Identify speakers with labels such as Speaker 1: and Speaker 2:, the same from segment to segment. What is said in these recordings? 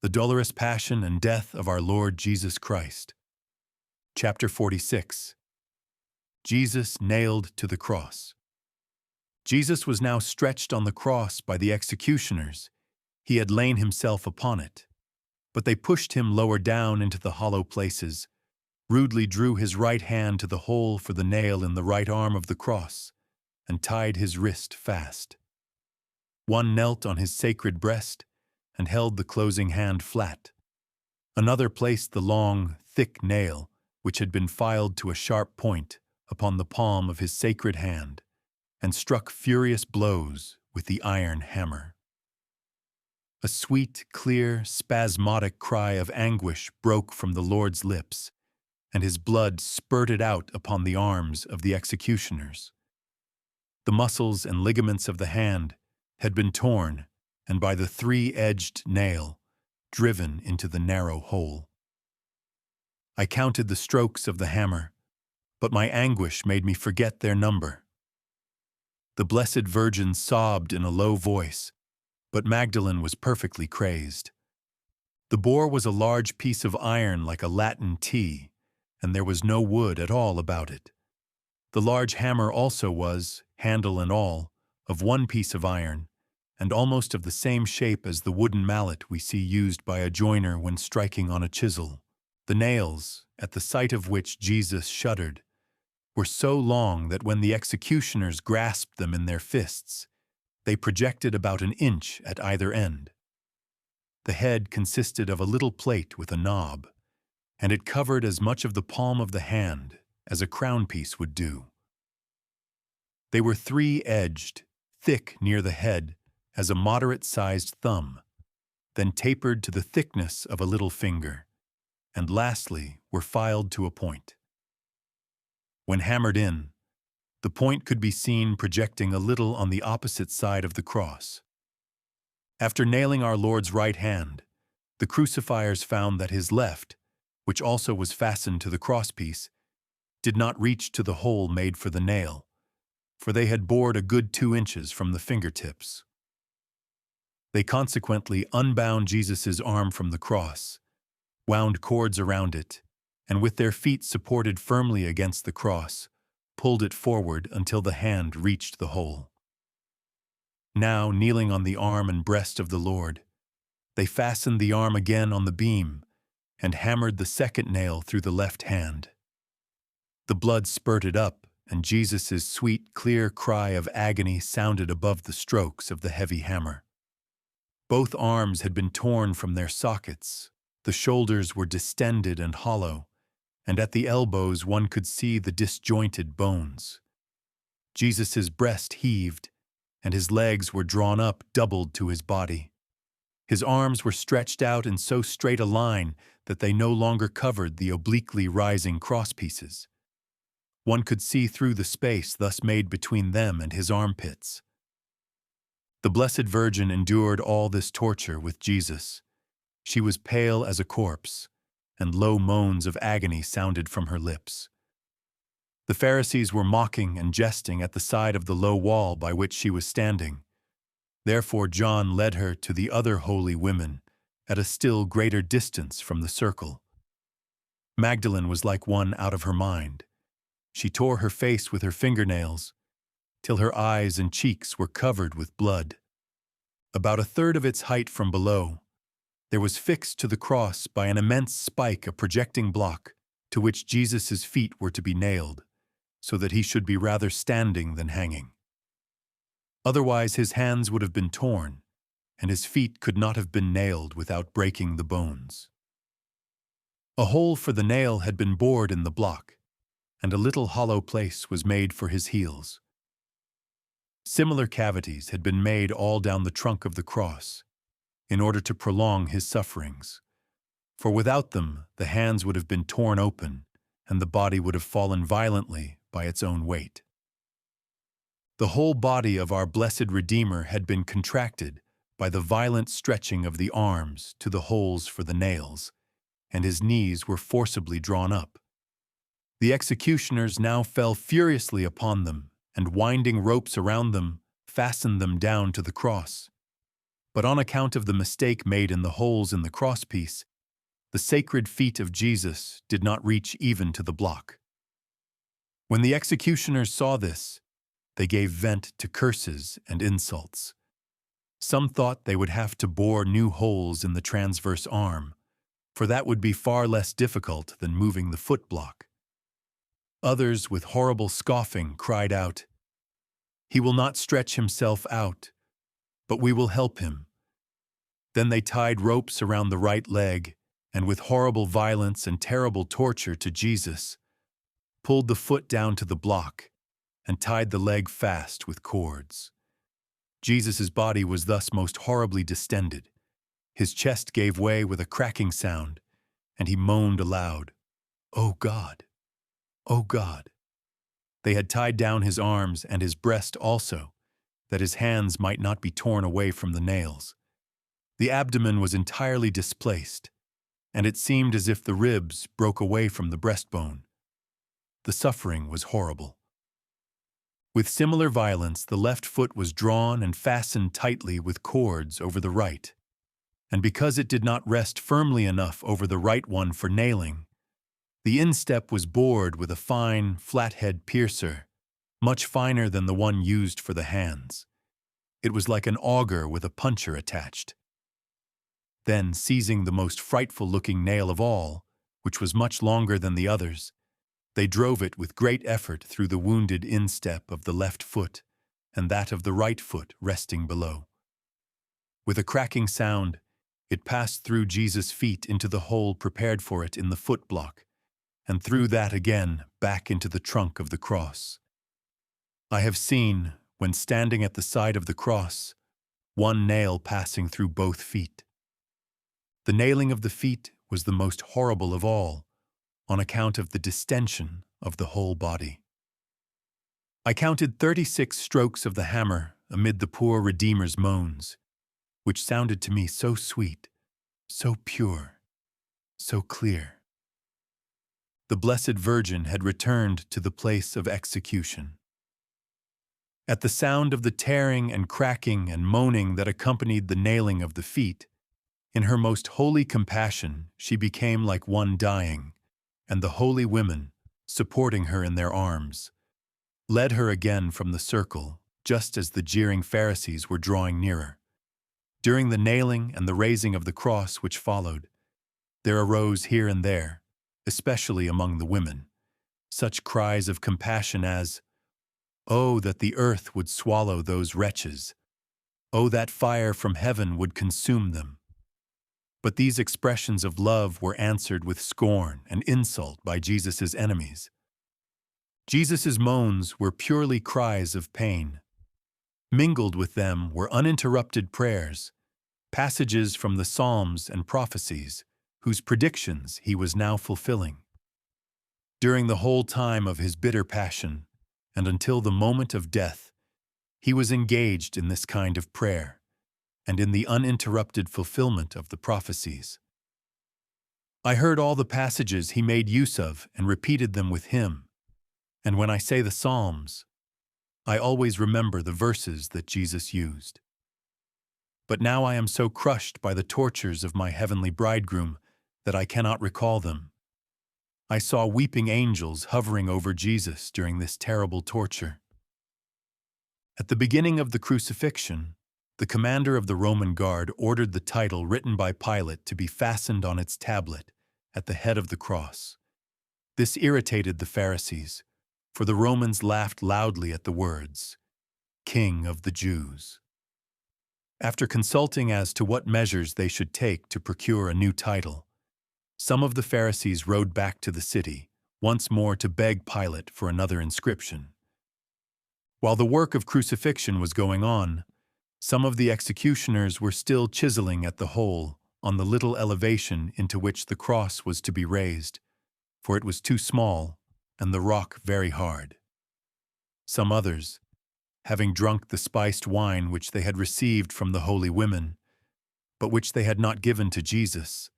Speaker 1: The dolorous passion and death of our Lord Jesus Christ. Chapter 46. Jesus nailed to the cross. Jesus was now stretched on the cross by the executioners. He had lain himself upon it. But they pushed him lower down into the hollow places, rudely drew his right hand to the hole for the nail in the right arm of the cross, and tied his wrist fast. One knelt on his sacred breast and held the closing hand flat. Another placed the long, thick nail, which had been filed to a sharp point, upon the palm of his sacred hand, and struck furious blows with the iron hammer. A sweet, clear, spasmodic cry of anguish broke from the Lord's lips, and his blood spurted out upon the arms of the executioners. The muscles and ligaments of the hand had been torn, and by the three-edged nail driven into the narrow hole. I counted the strokes of the hammer, but my anguish made me forget their number. The Blessed Virgin sobbed in a low voice, but Magdalene was perfectly crazed. The bore was a large piece of iron like a Latin T, and there was no wood at all about it. The large hammer also was, handle and all, of one piece of iron, and almost of the same shape as the wooden mallet we see used by a joiner when striking on a chisel. The nails, at the sight of which Jesus shuddered, were so long that when the executioners grasped them in their fists, they projected about an inch at either end. The head consisted of a little plate with a knob, and it covered as much of the palm of the hand as a crown-piece would do. They were three-edged, thick near the head as a moderate-sized thumb, then tapered to the thickness of a little finger, and lastly were filed to a point. When hammered in, the point could be seen projecting a little on the opposite side of the cross. After nailing our Lord's right hand, the crucifiers found that his left, which also was fastened to the crosspiece, did not reach to the hole made for the nail, for they had bored a good 2 inches from the fingertips. They consequently unbound Jesus' arm from the cross, wound cords around it, and with their feet supported firmly against the cross, pulled it forward until the hand reached the hole. Now, kneeling on the arm and breast of the Lord, they fastened the arm again on the beam and hammered the second nail through the left hand. The blood spurted up, and Jesus' sweet, clear cry of agony sounded above the strokes of the heavy hammer. Both arms had been torn from their sockets, the shoulders were distended and hollow, and at the elbows one could see the disjointed bones. Jesus' breast heaved, and his legs were drawn up doubled to his body. His arms were stretched out in so straight a line that they no longer covered the obliquely rising crosspieces. One could see through the space thus made between them and his armpits. The Blessed Virgin endured all this torture with Jesus. She was pale as a corpse, and low moans of agony sounded from her lips. The Pharisees were mocking and jesting at the side of the low wall by which she was standing. Therefore John led her to the other holy women, at a still greater distance from the circle. Magdalene was like one out of her mind. She tore her face with her fingernails, till her eyes and cheeks were covered with blood. About a third of its height from below, there was fixed to the cross by an immense spike a projecting block to which Jesus' feet were to be nailed, so that he should be rather standing than hanging. Otherwise his hands would have been torn, and his feet could not have been nailed without breaking the bones. A hole for the nail had been bored in the block, and a little hollow place was made for his heels. Similar cavities had been made all down the trunk of the cross, in order to prolong his sufferings, for without them the hands would have been torn open, and the body would have fallen violently by its own weight. The whole body of our blessed Redeemer had been contracted by the violent stretching of the arms to the holes for the nails, and his knees were forcibly drawn up. The executioners now fell furiously upon them, and winding ropes around them, fastened them down to the cross. But on account of the mistake made in the holes in the crosspiece, the sacred feet of Jesus did not reach even to the block. When the executioners saw this, they gave vent to curses and insults. Some thought they would have to bore new holes in the transverse arm, for that would be far less difficult than moving the foot block. Others, with horrible scoffing, cried out, "He will not stretch himself out, but we will help him." Then they tied ropes around the right leg, and with horrible violence and terrible torture to Jesus, pulled the foot down to the block, and tied the leg fast with cords. Jesus' body was thus most horribly distended. His chest gave way with a cracking sound, and he moaned aloud, "O God! O God!" They had tied down his arms and his breast also, that his hands might not be torn away from the nails. The abdomen was entirely displaced, and it seemed as if the ribs broke away from the breastbone. The suffering was horrible. With similar violence, the left foot was drawn and fastened tightly with cords over the right, and because it did not rest firmly enough over the right one for nailing, the instep was bored with a fine, flathead piercer, much finer than the one used for the hands. It was like an auger with a puncher attached. Then, seizing the most frightful-looking nail of all, which was much longer than the others, they drove it with great effort through the wounded instep of the left foot and that of the right foot resting below. With a cracking sound, it passed through Jesus' feet into the hole prepared for it in the foot block, and through that again back into the trunk of the cross. I have seen, when standing at the side of the cross, one nail passing through both feet. The nailing of the feet was the most horrible of all, on account of the distension of the whole body. I counted 36 strokes of the hammer amid the poor Redeemer's moans, which sounded to me so sweet, so pure, so clear. The Blessed Virgin had returned to the place of execution. At the sound of the tearing and cracking and moaning that accompanied the nailing of the feet, in her most holy compassion she became like one dying, and the holy women, supporting her in their arms, led her again from the circle, just as the jeering Pharisees were drawing nearer. During the nailing and the raising of the cross which followed, there arose here and there, especially among the women, such cries of compassion as, "Oh, that the earth would swallow those wretches! Oh, that fire from heaven would consume them!" But these expressions of love were answered with scorn and insult by Jesus' enemies. Jesus' moans were purely cries of pain. Mingled with them were uninterrupted prayers, passages from the Psalms and prophecies, whose predictions he was now fulfilling. During the whole time of his bitter passion, and until the moment of death, he was engaged in this kind of prayer, and in the uninterrupted fulfillment of the prophecies. I heard all the passages he made use of and repeated them with him, and when I say the Psalms, I always remember the verses that Jesus used. But now I am so crushed by the tortures of my heavenly bridegroom that I cannot recall them. I saw weeping angels hovering over Jesus during this terrible torture. At the beginning of the crucifixion, the commander of the Roman guard ordered the title written by Pilate to be fastened on its tablet at the head of the cross. This irritated the Pharisees, for the Romans laughed loudly at the words, "King of the Jews." After consulting as to what measures they should take to procure a new title, some of the Pharisees rode back to the city, once more to beg Pilate for another inscription. While the work of crucifixion was going on, some of the executioners were still chiseling at the hole on the little elevation into which the cross was to be raised, for it was too small and the rock very hard. Some others, having drunk the spiced wine which they had received from the holy women, but which they had not given to Jesus,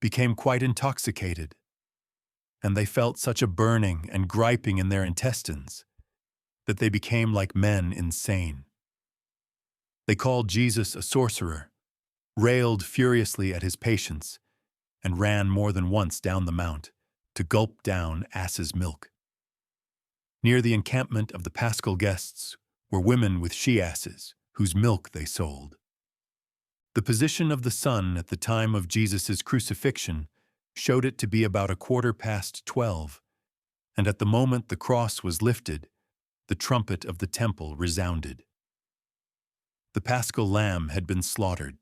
Speaker 1: became quite intoxicated, and they felt such a burning and griping in their intestines that they became like men insane. They called Jesus a sorcerer, railed furiously at his patience, and ran more than once down the mount to gulp down ass's milk. Near the encampment of the paschal guests were women with she-asses, whose milk they sold. The position of the sun at the time of Jesus' crucifixion showed it to be about 12:15, and at the moment the cross was lifted, the trumpet of the temple resounded. The paschal lamb had been slaughtered.